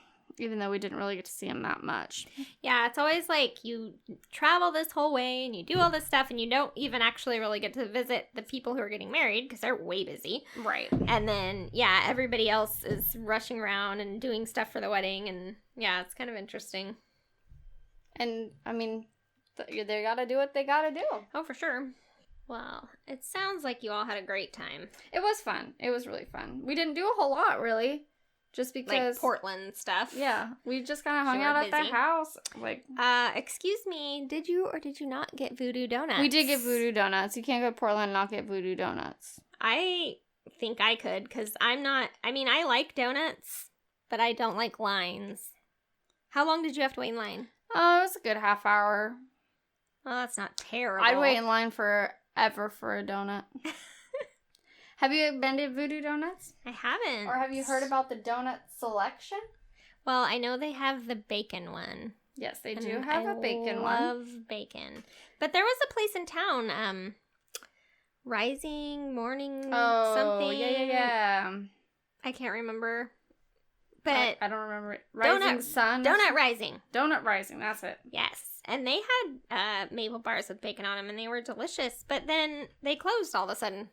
even though we didn't really get to see him that much. Yeah, it's always like you travel this whole way and you do all this stuff and you don't even actually really get to visit the people who are getting married because they're way busy. Right. And then, yeah, everybody else is rushing around and doing stuff for the wedding. And yeah, it's kind of interesting. And, I mean, they gotta do what they gotta do. Oh, for sure. Well, it sounds like you all had a great time. It was fun. It was really fun. We didn't do a whole lot, really. Just because... Like Portland stuff. Yeah. We just kind of hung out at the house. Like... excuse me, did you or did you not get Voodoo Donuts? We did get Voodoo Donuts. You can't go to Portland and not get Voodoo Donuts. I think I could, because I'm not... I mean, I like donuts, but I don't like lines. How long did you have to wait in line? Oh, it was a good half hour. Oh, that's not terrible. I'd wait in line forever for a donut. Have you been to Voodoo Donuts? I haven't. Or have you heard about the donut selection? Well, I know they have the bacon one. Yes, they do have a bacon one. I love bacon. But there was a place in town, Rising Morning something. Yeah. I can't remember. But I don't remember it. Rising Sun? Donut Rising. Donut Rising, that's it. Yes. And they had maple bars with bacon on them, and they were delicious. But then they closed all of a sudden.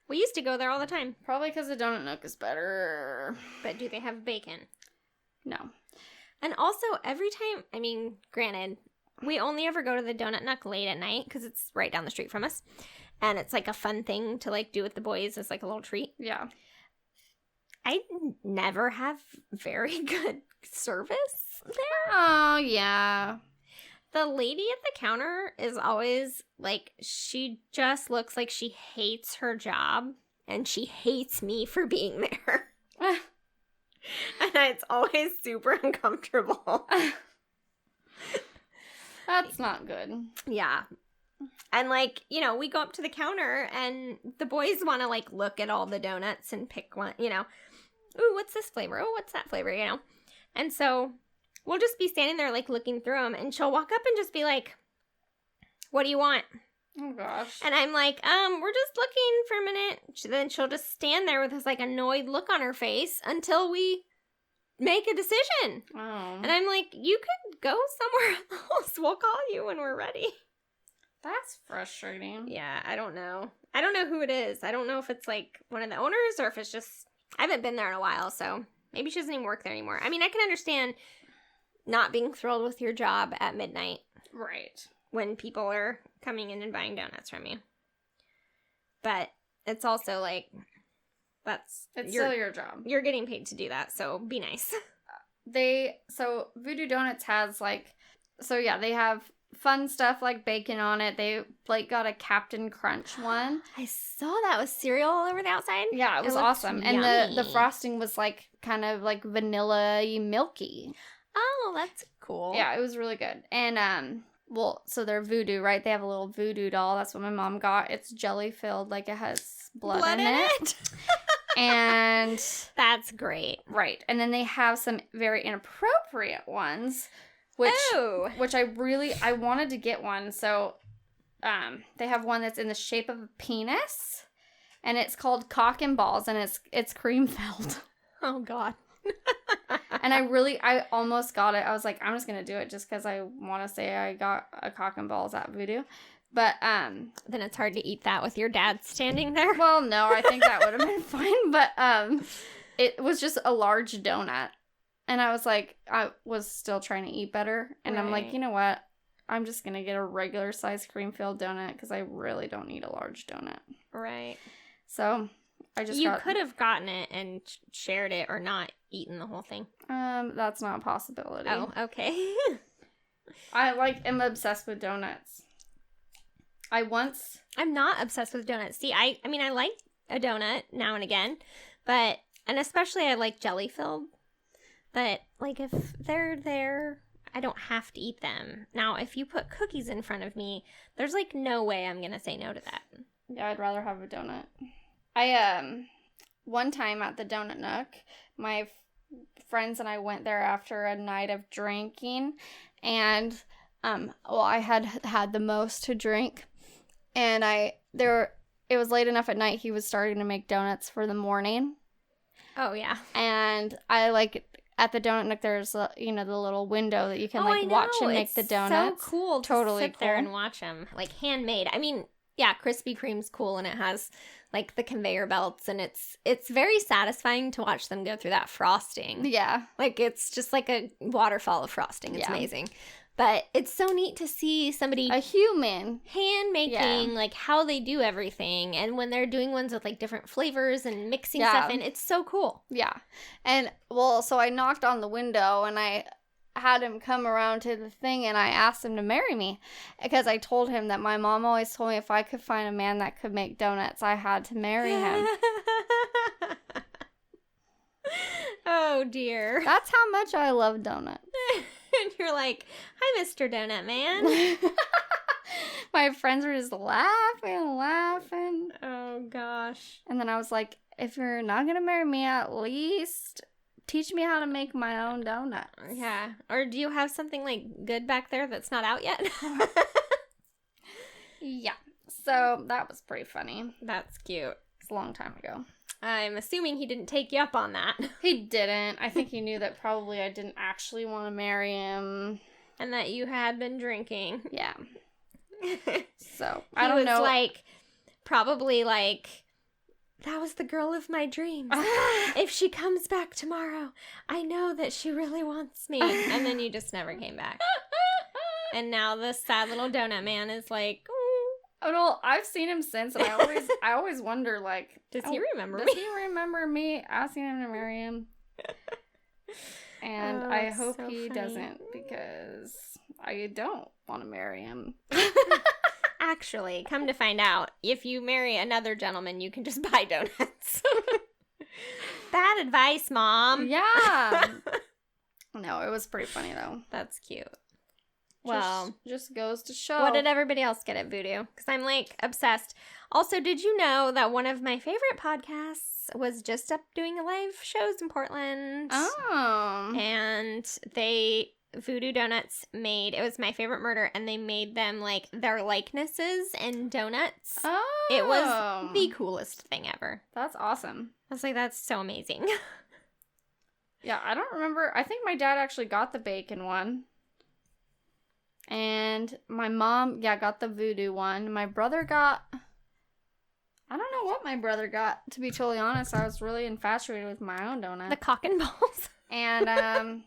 We used to go there all the time. Probably because the Donut Nook is better. But do they have bacon? No. And also, every time, I mean, granted, we only ever go to the Donut Nook late at night because it's right down the street from us. And it's like a fun thing to like do with the boys as like a little treat. Yeah. I never have very good service there. Oh, yeah. The lady at the counter is always, like, she just looks like she hates her job, and she hates me for being there. And it's always super uncomfortable. That's not good. Yeah. And, like, you know, we go up to the counter, and the boys want to, like, look at all the donuts and pick one, you know. Ooh, what's this flavor? Oh, what's that flavor, you know? And so... we'll just be standing there, like, looking through them, and she'll walk up and just be like, what do you want? Oh, gosh. And I'm like, we're just looking for a minute. Then she'll just stand there with this, like, annoyed look on her face until we make a decision. Oh. And I'm like, you could go somewhere else. We'll call you when we're ready. That's frustrating. Yeah, I don't know. I don't know who it is. I don't know if it's, like, one of the owners or if it's just, I haven't been there in a while, so maybe she doesn't even work there anymore. I mean, I can understand not being thrilled with your job at midnight. Right. When people are coming in and buying donuts from you. But it's also like, it's still your job. You're getting paid to do that, so be nice. So Voodoo Donuts has like, so yeah, they have fun stuff like bacon on it. They like got a Captain Crunch one. I saw that with cereal all over the outside. Yeah, it was awesome. Yummy. And the frosting was like kind of like vanilla-y milky. Oh, that's cool. Yeah, it was really good. And well, so they're voodoo, right? They have a little voodoo doll. That's what my mom got. It's jelly filled, like it has blood in it. And that's great. Right. And then they have some very inappropriate ones, which I wanted to get one. So they have one that's in the shape of a penis, and it's called Cock and Balls, and it's cream filled. Oh God. And I almost got it. I was like, I'm just gonna do it just because I want to say I got a Cock and Balls at Voodoo. But then it's hard to eat that with your dad standing there. Well, no, I think that would have been fine. But it was just a large donut, and I was like, I was still trying to eat better, and right. I'm like, you know what? I'm just gonna get a regular size cream filled donut because I really don't need a large donut. Right. So you could have gotten it and shared it or not eaten the whole thing. That's not a possibility. Oh, okay. I am obsessed with donuts. I'm not obsessed with donuts. See, I mean, I like a donut now and again, and especially I like jelly filled. But like if they're there, I don't have to eat them. Now, if you put cookies in front of me, there's like no way I'm gonna say no to that. Yeah, I'd rather have a donut. One time at the Donut Nook, my friends and I went there after a night of drinking, and I had the most to drink, and it was late enough at night. He was starting to make donuts for the morning. Oh yeah. And I at the donut nook, there's the little window that you can I watch know. him make It's the donuts. So cool. Totally to sit there cool. and watch them, like handmade. I mean, yeah, Krispy Kreme's cool, and it has like the conveyor belts, and it's very satisfying to watch them go through that frosting. Yeah. Like it's just like a waterfall of frosting. It's amazing. But it's so neat to see somebody, a human, hand making like how they do everything, and when they're doing ones with like different flavors and mixing stuff in, it's so cool. Yeah. And so I knocked on the window and I had him come around to the thing, and I asked him to marry me because I told him that my mom always told me if I could find a man that could make donuts, I had to marry him. Oh dear. That's how much I love donuts. And you're like, hi, Mr. Donut Man. My friends were just laughing. Oh gosh. And then I was like, if you're not gonna marry me, at least teach me how to make my own donuts. Yeah. Or do you have something like good back there that's not out yet? Yeah. So that was pretty funny. That's cute. It's a long time ago. I'm assuming he didn't take you up on that. He didn't. I think he knew that probably I didn't actually want to marry him. And that you had been drinking. Yeah. So, I don't know. He was like, probably like, that was the girl of my dreams. If she comes back tomorrow, I know that she really wants me. And then you just never came back. And now this sad little donut man is like, oh no, I've seen him since, and I always wonder, like, does he remember me? Does he remember me asking him to marry him? And I hope so he funny. doesn't, because I don't want to marry him. Actually, come to find out, if you marry another gentleman, you can just buy donuts. Bad advice, Mom. Yeah. No, it was pretty funny, though. That's cute. Well, just goes to show. What did everybody else get at Voodoo? Because I'm like obsessed. Also, did you know that one of my favorite podcasts was just up doing a live shows in Portland? Oh. And Voodoo Donuts it was My Favorite Murder, and they made them like their likenesses and donuts. Oh. It was the coolest thing ever. That's awesome. I was like, that's so amazing. Yeah, I don't remember. I think my dad actually got the bacon one. And my mom, got the voodoo one. My brother got... I don't know what my brother got, to be totally honest. I was really infatuated with my own donut. The cock and balls. And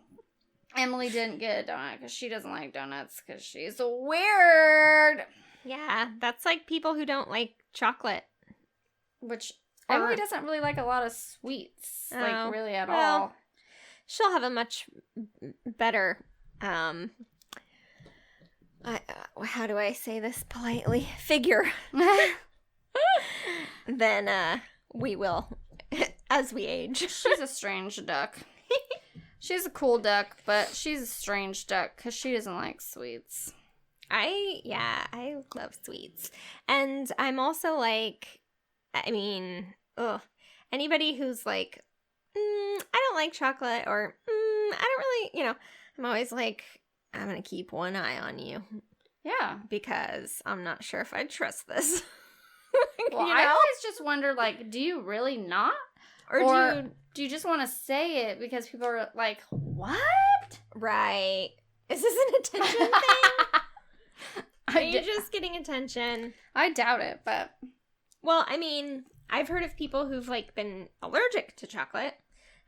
Emily didn't get a donut because she doesn't like donuts because she's weird. Yeah, that's like people who don't like chocolate. Which Emily doesn't really like a lot of sweets, like really at all. She'll have a much better... how do I say this politely? Figure. Then we will as we age. She's a strange duck. She's a cool duck, but she's a strange duck because she doesn't like sweets. I love sweets. And I'm also like, anybody who's like, I don't like chocolate, or I don't really, I'm always like, I'm going to keep one eye on you. Yeah. Because I'm not sure if I trust this. Well, I always just wonder, like, do you really not? Or do you just want to say it because people are like, what? Right. Is this an attention thing? Are you just getting attention? I doubt it, but... Well, I've heard of people who've, like, been allergic to chocolate.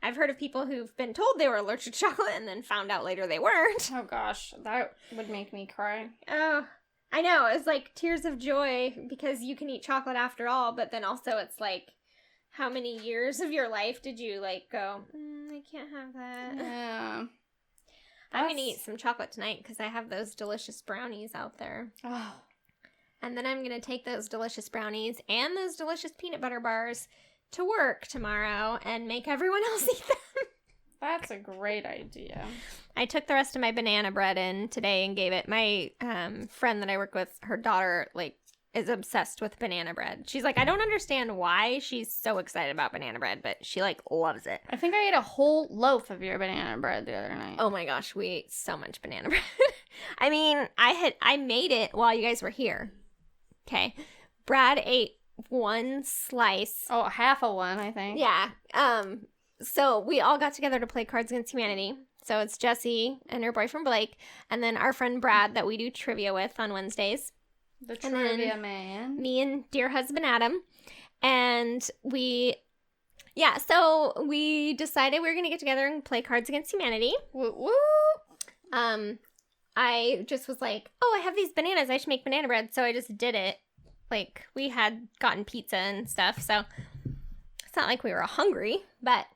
I've heard of people who've been told they were allergic to chocolate and then found out later they weren't. Oh, gosh. That would make me cry. Oh, I know. It's like tears of joy because you can eat chocolate after all, but then also it's like, how many years of your life did you, like, go, I can't have that. Yeah. I'm going to eat some chocolate tonight because I have those delicious brownies out there. Oh. And then I'm going to take those delicious brownies and those delicious peanut butter bars to work tomorrow and make everyone else eat them. That's a great idea. I took the rest of my banana bread in today and gave it. My friend that I work with, her daughter, like, is obsessed with banana bread. She's like, I don't understand why she's so excited about banana bread, but she, like, loves it. I think I ate a whole loaf of your banana bread the other night. Oh my gosh, we ate so much banana bread. I made it while you guys were here. Okay. Brad ate one slice. Oh, half of one, I think. Yeah. So we all got together to play Cards Against Humanity. So it's Jessye and her boyfriend Blake, and then our friend Brad that we do trivia with on Wednesdays. The trivia man. Me and dear husband Adam. And so we decided we were going to get together and play Cards Against Humanity. Woo woo. I just was like, oh, I have these bananas. I should make banana bread. So I just did it. Like, we had gotten pizza and stuff. So it's not like we were hungry, but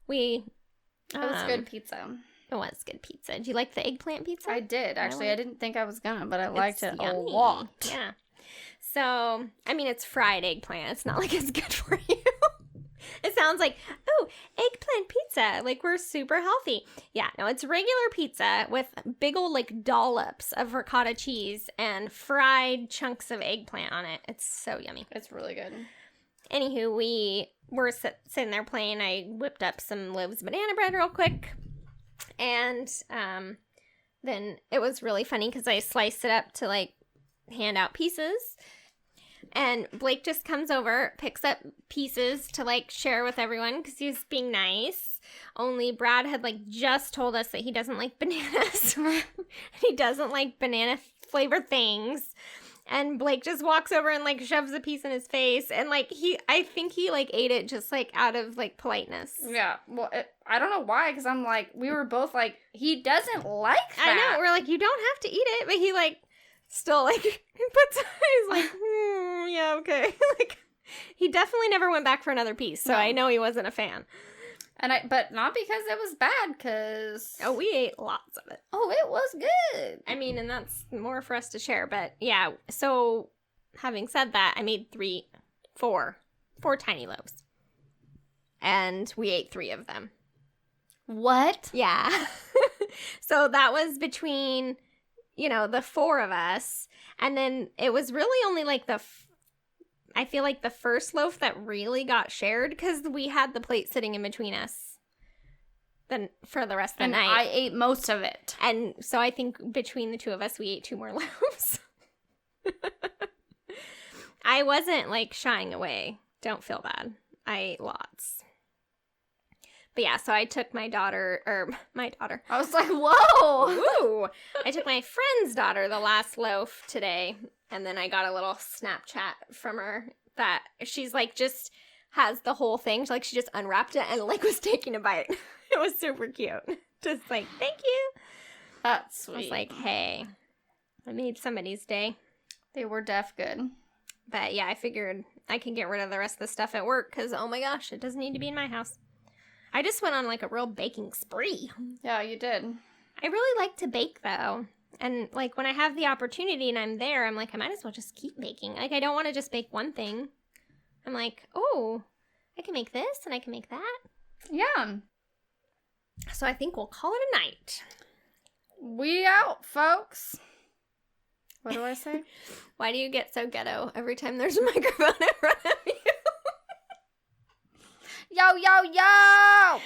we... It was good pizza. It was good pizza. Do you like the eggplant pizza? I did, actually. I didn't think I was gonna, but I liked it yummy. a lot. Yeah. So, I mean, it's fried eggplant. It's not like it's good for you. It sounds like, oh, eggplant pizza. Like, we're super healthy. Yeah, no, it's regular pizza with big old, like, dollops of ricotta cheese and fried chunks of eggplant on it. It's so yummy. It's really good. Anywho, we were sitting there playing. I whipped up some loaves of banana bread real quick. And then it was really funny because I sliced it up to, like, hand out pieces. And Blake just comes over, picks up pieces to, like, share with everyone because he was being nice. Only Brad had, like, just told us that he doesn't like bananas. He doesn't like banana-flavored things. And Blake just walks over and, like, shoves a piece in his face. And, like, I think he, like, ate it just, like, out of, like, politeness. Yeah. Well, I don't know why, because I'm like, we were both like, he doesn't like that. I know. We're like, you don't have to eat it. But he, like, still, like, puts, he's like, yeah, okay. Like, he definitely never went back for another piece. So I know he wasn't a fan. But not because it was bad, because... Oh, we ate lots of it. Oh, it was good. I mean, and that's more for us to share. But, yeah, so having said that, I made four tiny loaves. And we ate 3 of them. What? Yeah. So that was between, the 4 of us. And then it was really only, like, I feel like the first loaf that really got shared because we had the plate sitting in between us then for the rest of the night. I ate most of it. And so I think between the 2 of us, we ate 2 more loaves. I wasn't, like, shying away. Don't feel bad. I ate lots. But yeah, so I took my daughter. I was like, whoa! Ooh! I took my friend's daughter the last loaf today. And then I got a little Snapchat from her that she's, like, just has the whole thing. She just unwrapped it and, like, was taking a bite. It was super cute. Just like, thank you. That's sweet. I was like, hey, I made somebody's day. They were def good. But, yeah, I figured I can get rid of the rest of the stuff at work because, oh, my gosh, it doesn't need to be in my house. I just went on, like, a real baking spree. Yeah, you did. I really like to bake, though. And, like, when I have the opportunity and I'm there, I'm like, I might as well just keep baking. Like, I don't want to just bake one thing. I'm like, oh, I can make this and I can make that. Yeah. So I think we'll call it a night. We out, folks. What do I say? Why do you get so ghetto every time there's a microphone in front of you? Yo, yo, yo!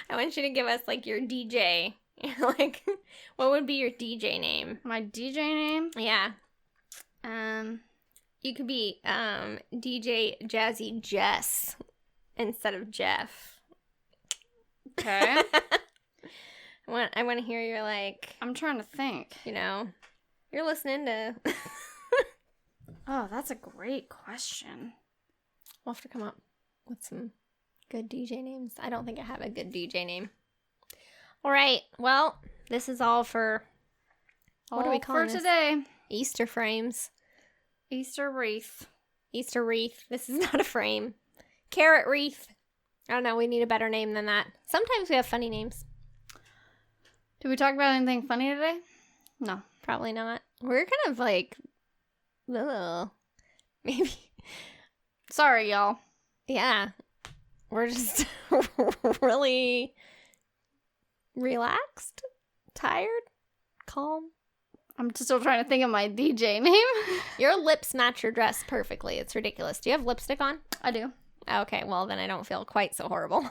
I want you to give us, like, your DJ. Like, what would be your DJ name? My DJ name? Yeah. You could be DJ Jazzy Jess instead of Jeff. Okay. I want to hear your, like... I'm trying to think. You're listening to... Oh, that's a great question. We'll have to come up with some good DJ names. I don't think I have a good DJ name. All right. Well, this is all for... What are we calling for today? Easter frames. Easter wreath. Easter wreath. This is not a frame. Carrot wreath. I don't know. We need a better name than that. Sometimes we have funny names. Did we talk about anything funny today? No. Probably not. We're kind of like... Ugh. Maybe... Sorry, y'all. Yeah. We're just really relaxed, tired, calm. I'm still trying to think of my DJ name. Your lips match your dress perfectly. It's ridiculous. Do you have lipstick on? I do. Okay, well, then I don't feel quite so horrible.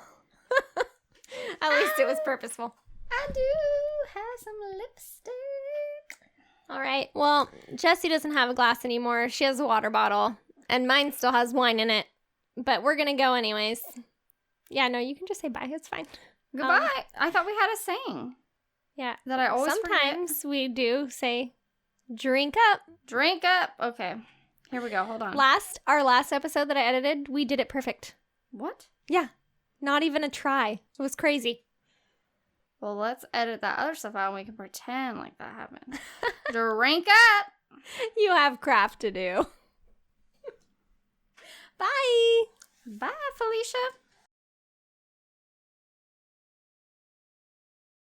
At least it was purposeful. I do have some lipstick. All right. Well, Jessye doesn't have a glass anymore. She has a water bottle. And mine still has wine in it. but we're gonna go anyways. Yeah, no, you can just say bye. It's fine. Goodbye. I thought we had a saying. Yeah. That I always Sometimes we do say drink up. Drink up. Okay. Here we go. Hold on. Our last episode that I edited, we did it perfect. What? Yeah. Not even a try. It was crazy. Well, let's edit that other stuff out and we can pretend like that happened. Drink up. You have craft to do. Bye. Bye, Felicia.